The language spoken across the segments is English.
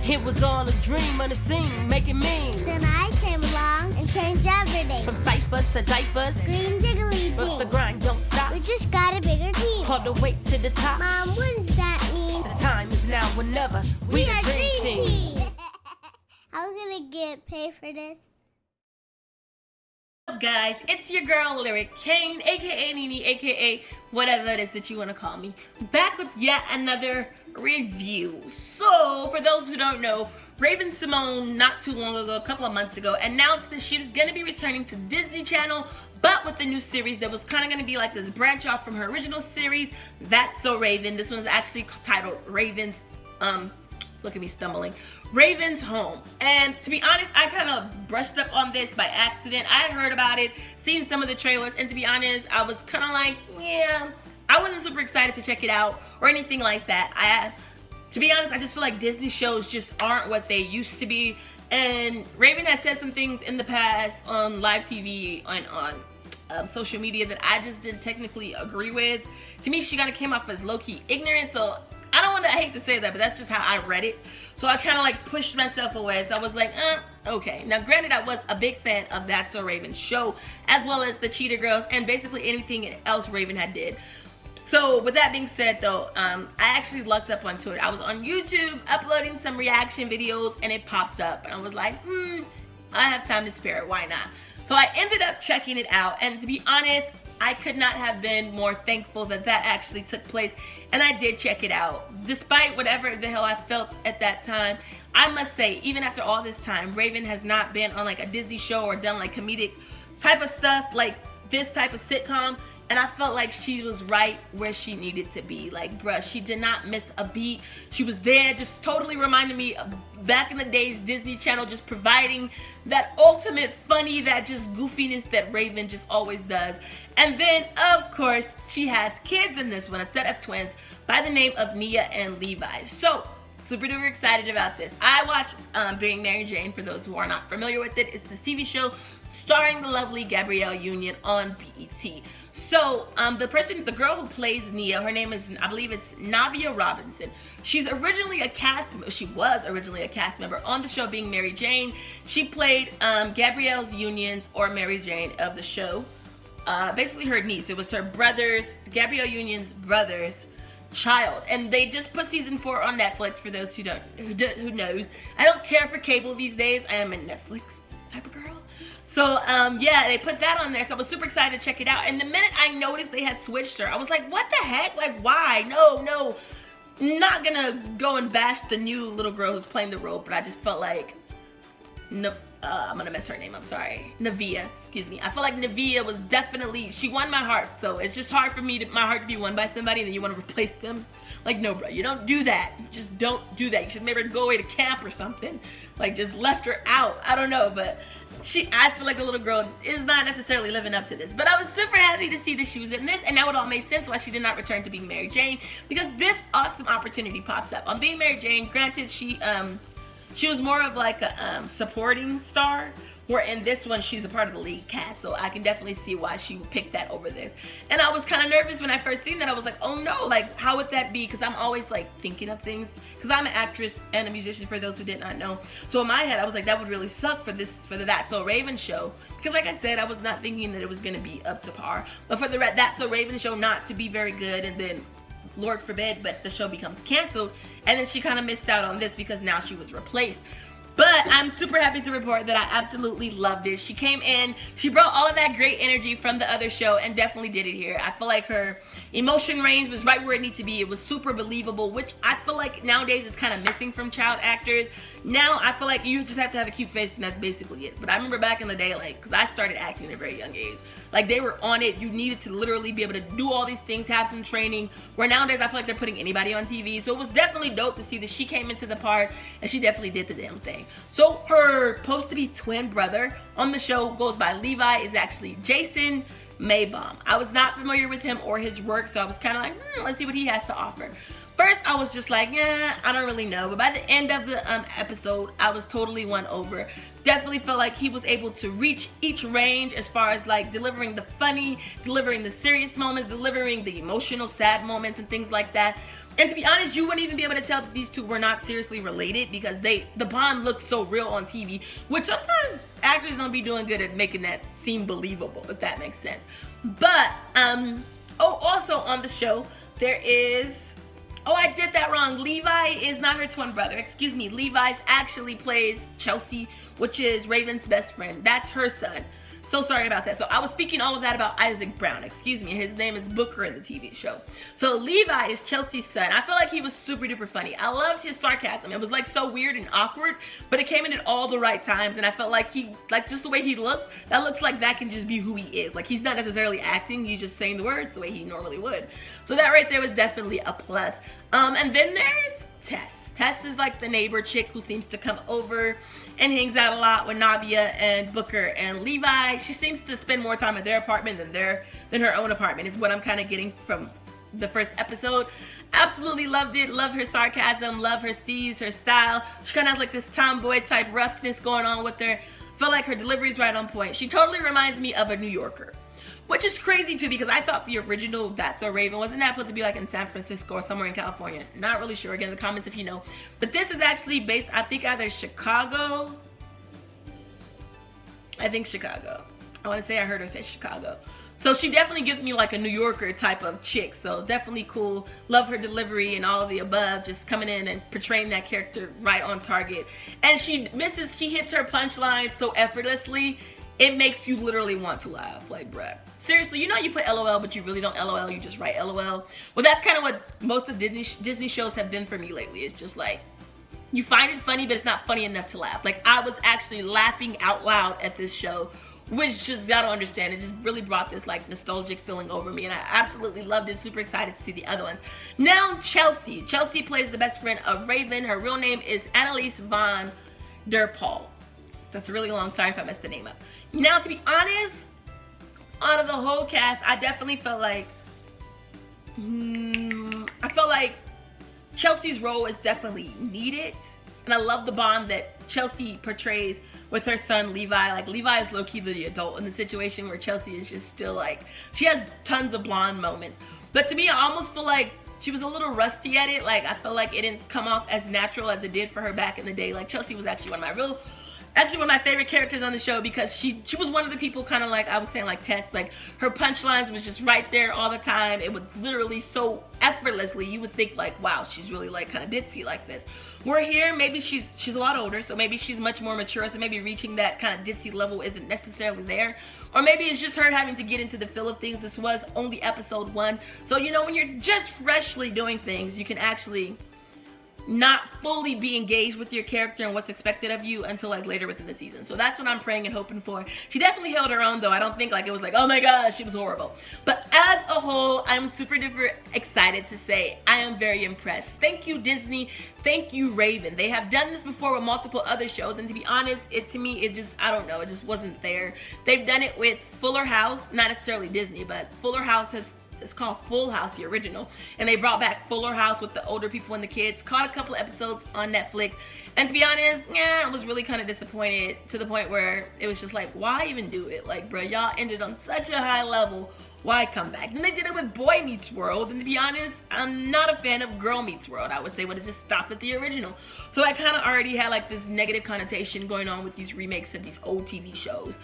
It was all a dream on the scene, making mean. Then I came along and changed everything. From ciphers to diapers, Green jiggly but the bean. grind don't stop. We just got a bigger team. All the way to the top. Mom, what does that mean? The time is now, whenever. We the are dream team. How am I gonna get paid for this? What's up, guys? It's your girl Lyric Kane, aka Nini, aka whatever it is that you want to call me, back with yet another review. So, for those who don't know, Raven Simone, not too long ago, a couple of months ago, announced that she was going to be returning to Disney Channel, but with the new series that was kind of going to be like this branch off from her original series, That's So Raven. This one is actually titled Raven's, look at me stumbling, Raven's Home. And to be honest, I kind of brushed up on this by accident. I had heard about it, seen some of the trailers, and to be honest, I was kind of like, yeah, I wasn't super excited to check it out or anything like that. To be honest, I just feel like Disney shows just aren't what they used to be. And Raven had said some things in the past on live TV and on social media that I just didn't technically agree with. To me, she kind of came off as low-key ignorant, so I hate to say that, but that's just how I read it. So I kind of like pushed myself away. So I was like, okay. Now, granted, I was a big fan of That's So Raven show, as well as the Cheetah Girls, and basically anything else Raven had did. So with that being said, though, I actually lucked up onto it. I was on YouTube uploading some reaction videos, and it popped up, and I was like, I have time to spare. Why not? So I ended up checking it out, and to be honest, I could not have been more thankful that that actually took place, and I did check it out. Despite whatever the hell I felt at that time, I must say, even after all this time, Raven has not been on like a Disney show or done like comedic type of stuff, like this type of sitcom, and I felt like she was right where she needed to be. Like, bruh, she did not miss a beat. She was there, just totally reminded me of back in the days, Disney Channel just providing that ultimate funny, that just goofiness that Raven just always does. And then, of course, she has kids in this one, a set of twins by the name of Nia and Levi. So, super duper excited about this. I watched Being Mary Jane, for those who are not familiar with it. It's this TV show starring the lovely Gabrielle Union on BET. So, the girl who plays Nia, her name is, I believe it's Navia Robinson. She was originally a cast member on the show Being Mary Jane. She played Gabrielle Union's, or Mary Jane, of the show. Basically her niece. It was her Gabrielle Union's brother's child, and they just put season 4 on Netflix. For those who knows, I don't care for cable these days. I am a Netflix type of girl. So yeah, they put that on there, so I was super excited to check it out. And the minute I noticed they had switched her, I was like, what the heck? Like, why? No, not gonna go and bash the new little girl who's playing the role, but I just felt like, I'm gonna mess her name up, sorry. Navia, excuse me. I feel like Navia was definitely, she won my heart. So it's just hard for my heart to be won by somebody and then you want to replace them. Like, no, bro, you don't do that. You just don't do that. You should maybe go away to camp or something. Like, just left her out. I don't know, but I feel like the little girl is not necessarily living up to this. But I was super happy to see that she was in this, and now it all made sense why she did not return to Being Mary Jane, because this awesome opportunity popped up. On Being Mary Jane, granted, she was more of like a supporting star, where in this one she's a part of the lead cast, so I can definitely see why she would pick that over this. And I was kind of nervous when I first seen that. I was like, oh no, like how would that be? Because I'm always like thinking of things, because I'm an actress and a musician, for those who did not know. So in my head I was like, that would really suck for the That's So Raven show, because like I said, I was not thinking that it was going to be up to par, but for the That's So Raven show not to be very good, and then Lord forbid, but the show becomes canceled, and then she kind of missed out on this because now she was replaced. But I'm super happy to report that I absolutely loved it. She came in, she brought all of that great energy from the other show and definitely did it here. I feel like her emotion range was right where it needed to be. It was super believable, which I feel like nowadays is kind of missing from child actors. Now I feel like you just have to have a cute face and that's basically it. But I remember back in the day, like, because I started acting at a very young age, like they were on it. You needed to literally be able to do all these things, have some training, where nowadays I feel like they're putting anybody on TV. So it was definitely dope to see that she came into the part and she definitely did the damn thing. So her supposed to be twin brother on the show goes by Levi is actually Jason Maybaum. I was not familiar with him or his work, so I was kind of like, let's see what he has to offer. First, I was just like, yeah, I don't really know. But by the end of the episode, I was totally won over. Definitely felt like he was able to reach each range as far as like delivering the funny, delivering the serious moments, delivering the emotional, sad moments and things like that. And to be honest, you wouldn't even be able to tell that these two were not seriously related because the bond looks so real on TV, which sometimes actors don't be doing good at making that seem believable, if that makes sense. But, also on the show, there is, I did that wrong. Levi is not her twin brother. Excuse me. Levi's actually plays Chelsea, which is Raven's best friend. That's her son. So sorry about that. So I was speaking all of that about Isaac Brown. Excuse me. His name is Booker in the TV show. So Levi is Chelsea's son. I feel like he was super duper funny. I loved his sarcasm. It was like so weird and awkward, but it came in at all the right times. And I felt like just the way he looks, that looks like that can just be who he is. Like he's not necessarily acting. He's just saying the words the way he normally would. So that right there was definitely a plus. And then there's Tess. Tess is like the neighbor chick who seems to come over and hangs out a lot with Navia and Booker and Levi. She seems to spend more time at their apartment than her own apartment is what I'm kind of getting from the first episode. Absolutely loved it. Loved her sarcasm. Loved her steez, her style. She kind of has like this tomboy type roughness going on with her. Feel like her delivery is right on point. She totally reminds me of a New Yorker. Which is crazy too because I thought the original That's So Raven wasn't that supposed to be like in San Francisco or somewhere in California. Not really sure. Again, in the comments if you know. But this is actually based, I think, either Chicago. I think Chicago. I want to say I heard her say Chicago. So she definitely gives me like a New Yorker type of chick. So definitely cool. Love her delivery and all of the above. Just coming in and portraying that character right on target. And she hits her punchline so effortlessly. It makes you literally want to laugh. Like, bruh. Seriously, you know you put LOL, but you really don't LOL. You just write LOL. Well, that's kind of what most of Disney shows have been for me lately. It's just like, you find it funny, but it's not funny enough to laugh. Like, I was actually laughing out loud at this show, which just, y'all don't understand. It just really brought this, like, nostalgic feeling over me, and I absolutely loved it. Super excited to see the other ones. Now, Chelsea. Chelsea plays the best friend of Raven. Her real name is Annalise Van der Paul. That's really long. Sorry if I messed the name up. Now, to be honest, out of the whole cast, I definitely felt like Chelsea's role is definitely needed, and I love the bond that Chelsea portrays with her son Levi. Like, Levi is low-key the adult in the situation, where Chelsea is just still like, she has tons of blonde moments, but to me I almost feel like she was a little rusty at it. Like, I felt like it didn't come off as natural as it did for her back in the day. Like, Chelsea was actually one of my favorite characters on the show because she was one of the people, kind of like I was saying, like Tess, like her punchlines was just right there all the time. It would literally so effortlessly, you would think like, wow, she's really like kind of ditzy like this. We're here, maybe she's a lot older, so maybe she's much more mature, so maybe reaching that kind of ditzy level isn't necessarily there. Or maybe it's just her having to get into the feel of things. This was only episode 1. So, you know, when you're just freshly doing things, you can actually not fully be engaged with your character and what's expected of you until like later within the season. So that's what I'm praying and hoping for. She definitely held her own though. I don't think like it was like, oh my gosh, she was horrible. But as a whole, I'm super duper excited to say I am very impressed. Thank you, Disney. Thank you, Raven. They have done this before with multiple other shows, and to be honest, it just wasn't there. They've done it with Fuller House, not necessarily Disney, but Fuller House it's called Full House, the original, and they brought back Fuller House with the older people and the kids. Caught a couple episodes on Netflix, and to be honest, I was really kind of disappointed, to the point where it was just like, why even do it? Like, bro, y'all ended on such a high level. Why come back? Then they did it with Boy Meets World, and to be honest, I'm not a fan of Girl Meets World. I wish they would have just stopped at the original. So I kind of already had like this negative connotation going on with these remakes of these old TV shows.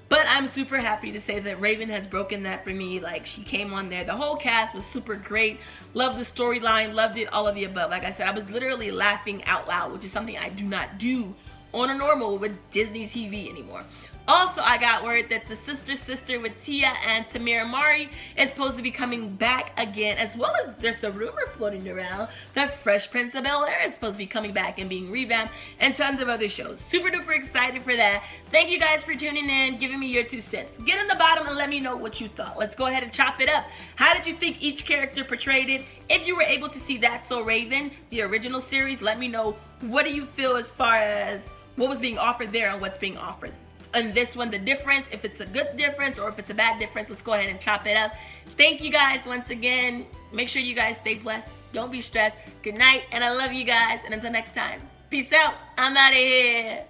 But I'm super happy to say that Raven has broken that for me. Like, she came on there. The whole cast was super great. Loved the storyline. Loved it. All of the above. Like I said, I was literally laughing out loud, which is something I do not do on a normal with Disney TV anymore. Also, I got word that the sister with Tia and Tamir Mari is supposed to be coming back again, as well as there's the rumor floating around that Fresh Prince of Bel-Air is supposed to be coming back and being revamped, and tons of other shows. Super duper excited for that. Thank you guys for tuning in, giving me your 2 cents. Get in the bottom and let me know what you thought. Let's go ahead and chop it up. How did you think each character portrayed it? If you were able to see That's So Raven, the original series, let me know, what do you feel as far as what was being offered there and what's being offered and this one, the difference, if it's a good difference or if it's a bad difference. Let's go ahead and chop it up. Thank you guys once again. Make sure you guys stay blessed. Don't be stressed. Good night, and I love you guys. And until next time, peace out. I'm out of here.